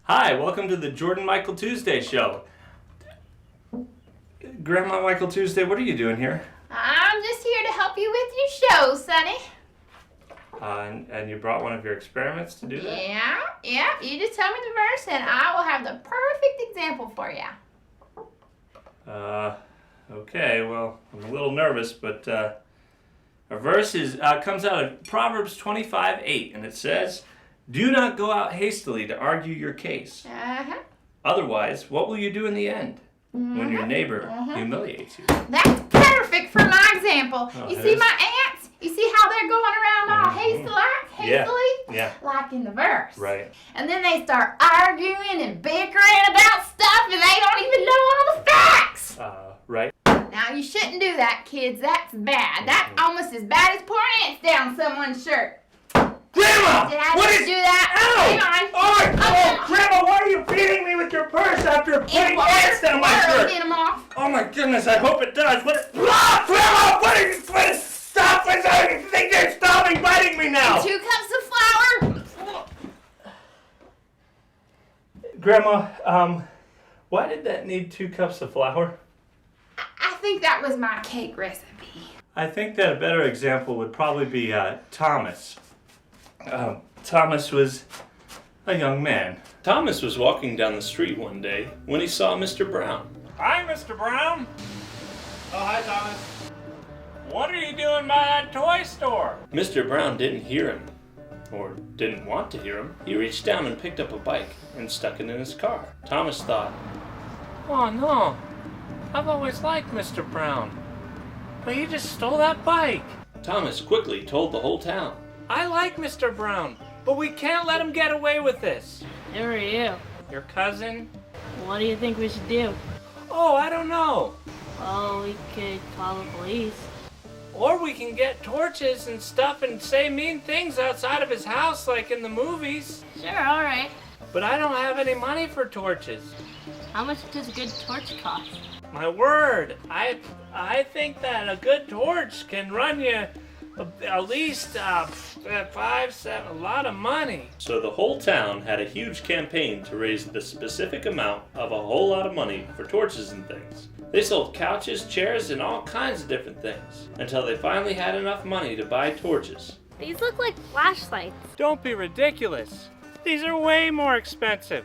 Hi, welcome to the Jordan Michael Tuesday show. Grandma Michael Tuesday, what are you doing here? I'm just here to help you with your show, Sonny. And you brought one of your experiments to do that? Yeah. You just tell me the verse and I will have the perfect example for you. Okay, well, I'm a little nervous, but our verse comes out of Proverbs 25:8, and it says, "Do not go out hastily to argue your case. Otherwise, what will you do in the end when your neighbor humiliates you?" That's perfect for my example. Oh, you see my ants? You see how they're going around all hastily? Yeah. Like in the verse. Right. And then they start arguing and bickering about stuff and they don't even know all the facts. Right. Now, you shouldn't do that, kids. That's bad. That's almost as bad as pouring ants down someone's shirt. Grandma! Did I just do that? Ow! Hang on. Oh, Grandma, why are you beating me with your purse after putting ants down my shirt? Get them off. Oh my goodness, I hope it does. Grandma, what are you doing? Stop! I think they're stopping biting me now. 2 cups of flour. Grandma, why did that need 2 cups of flour? I think that was my cake recipe. I think that a better example would probably be Thomas. Thomas was a young man. Thomas was walking down the street one day when he saw Mr. Brown. Hi, Mr. Brown. Oh, hi, Thomas. What are you doing by that toy store? Mr. Brown didn't hear him, or didn't want to hear him. He reached down and picked up a bike and stuck it in his car. Thomas thought, "Oh no, I've always liked Mr. Brown, but he just stole that bike." Thomas quickly told the whole town, "I like Mr. Brown, but we can't let him get away with this." Who are you? Your cousin? What do you think we should do? Oh, I don't know. Well, we could call the police. Or we can get torches and stuff and say mean things outside of his house like in the movies. Sure, alright. But I don't have any money for torches. How much does a good torch cost? My word, I think that a good torch can run you at least 5, 7, a lot of money. So the whole town had a huge campaign to raise the specific amount of a whole lot of money for torches and things. They sold couches, chairs, and all kinds of different things until they finally had enough money to buy torches. These look like flashlights. Don't be ridiculous. These are way more expensive.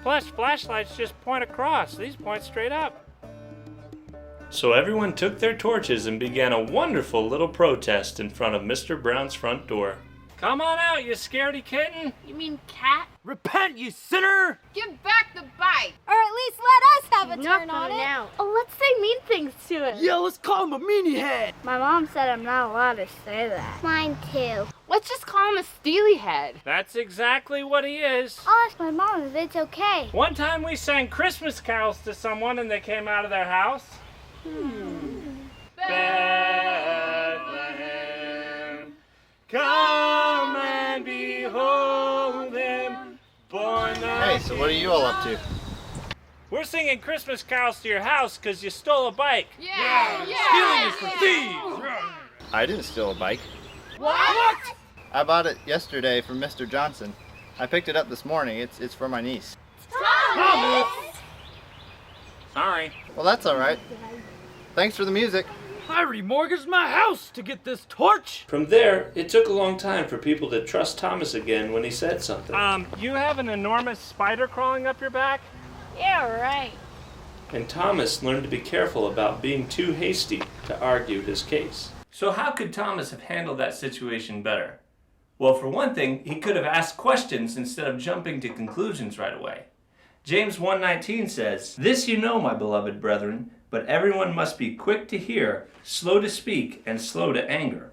Plus, flashlights just point across. These point straight up. So everyone took their torches and began a wonderful little protest in front of Mr. Brown's front door. Come on out, you scaredy kitten. You mean cat? Repent, you sinner! Give back the bike. Or at least let us have a Not turn on going it. out. Oh, let's say mean things to it. Yeah, let's call him a meanie head! My mom said I'm not allowed to say that. Mine too. Let's just call him a steely head. That's exactly what he is. I'll ask my mom if it's okay. One time we sang Christmas carols to someone and they came out of their house. Bethlehem, come and behold him, born the Hey, so what are you all up to? We're singing Christmas carols to your house because you stole a bike. Stealing is for thieves! I didn't steal a bike. What? I bought it yesterday from Mr. Johnson. I picked it up this morning. It's for my niece. Thomas! Sorry. Well, that's all right. Thanks for the music. I remortgaged my house to get this torch! From there, it took a long time for people to trust Thomas again when he said something. You have an enormous spider crawling up your back? Yeah, right. And Thomas learned to be careful about being too hasty to argue his case. So how could Thomas have handled that situation better? Well, for one thing, he could have asked questions instead of jumping to conclusions right away. James 1:19 says, "This you know, my beloved brethren, but everyone must be quick to hear, slow to speak, and slow to anger."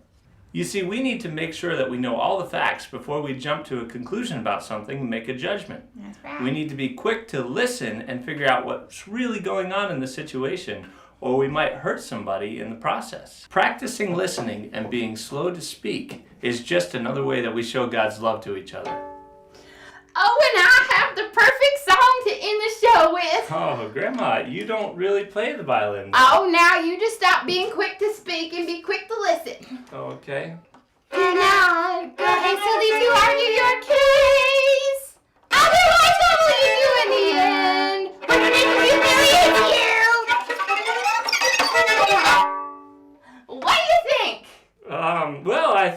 You see, we need to make sure that we know all the facts before we jump to a conclusion about something and make a judgment. That's right. We need to be quick to listen and figure out what's really going on in the situation, or we might hurt somebody in the process. Practicing listening and being slow to speak is just another way that we show God's love to each other. Oh, and I have the perfect song to end the show with. Oh, Grandma, you don't really play the violin. Oh, now you just stop being quick to speak and be quick to listen. Okay. And now, go hastily to argue your case. Otherwise,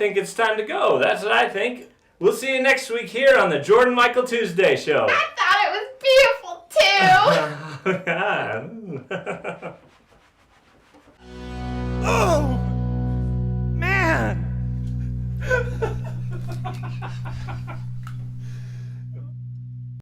think it's time to go. That's what I think. We'll see you next week here on the Jordan Michael Tuesday Show. I thought it was beautiful too. Oh, God.